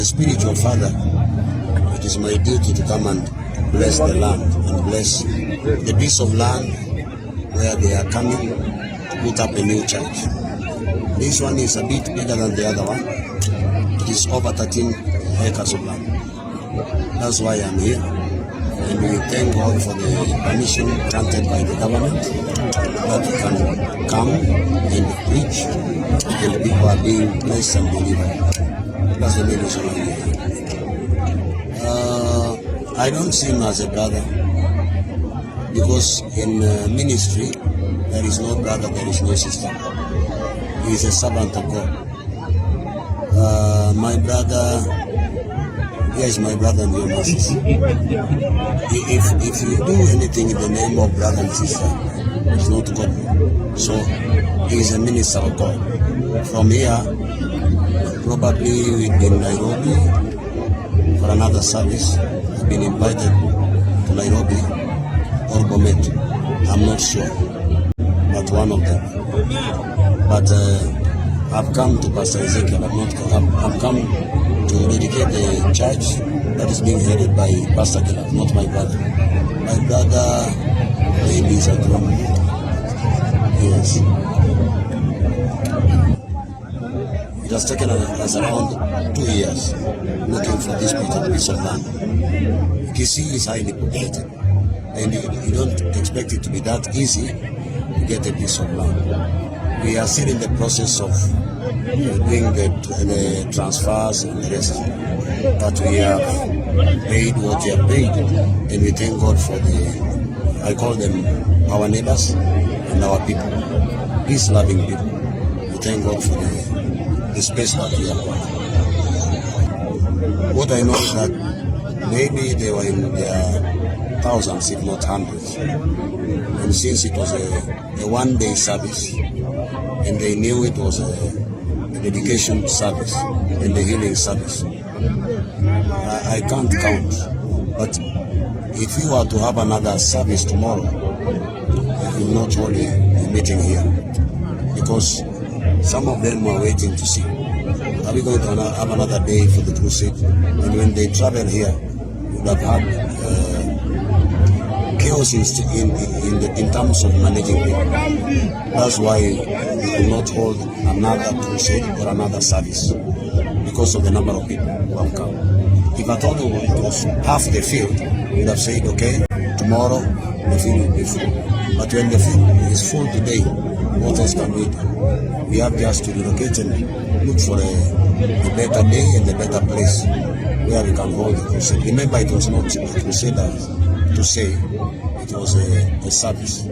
spiritual father, it is my duty to come and bless the land and bless the piece of land where they are coming to put up a new church. This one is a bit bigger than the other one. It is over 13 acres of land. That's why I'm here. And we thank God for the permission granted by the government that we can come and preach, and people are being blessed and delivered. That's the main reason why we are here. I don't see him as a brother, because in ministry there is no brother, there is no sister. He is a servant of God. My brother, yes, my brother and your sister. If you do anything in the name of brother and sister, it's not God. So he is a minister of God. From here, probably we've been in Nairobi for another service. I've been invited to Nairobi or Bomet. I'm not sure, but one of them. But I've come to Pastor Ezekiel. I've come to dedicate the church that is being headed by Pastor Kela, not my brother. My brother is at home. Yes. It has taken us around 2 years looking for this piece of land. Kisii is highly populated, and you don't expect it to be that easy to get a piece of land. We are still in the process of doing the transfers and the rest, but we have paid what we have paid, and we thank God for I call them our neighbors and our people, peace-loving people. We thank God for the space that we have got. What I know is that maybe they were in their thousands, if not hundreds, and since it was a one-day service, and they knew it was a dedication service and the healing service, I can't count. But if you are to have another service tomorrow, you will not hold a meeting here, because some of them were waiting to see, are we going to have another day for the crusade? And when they travel here, you would have had chaos in terms of managing people. That's why we will not hold another crusade or another service, because of the number of people who have come. If I told you it was half the field, we would have said, okay, tomorrow the field will be full. But when the field is full today, what else can we do? We have just to relocate and look for a better day and a better place where we can hold the crusade. Remember, it was not a crusade to say, it was a service.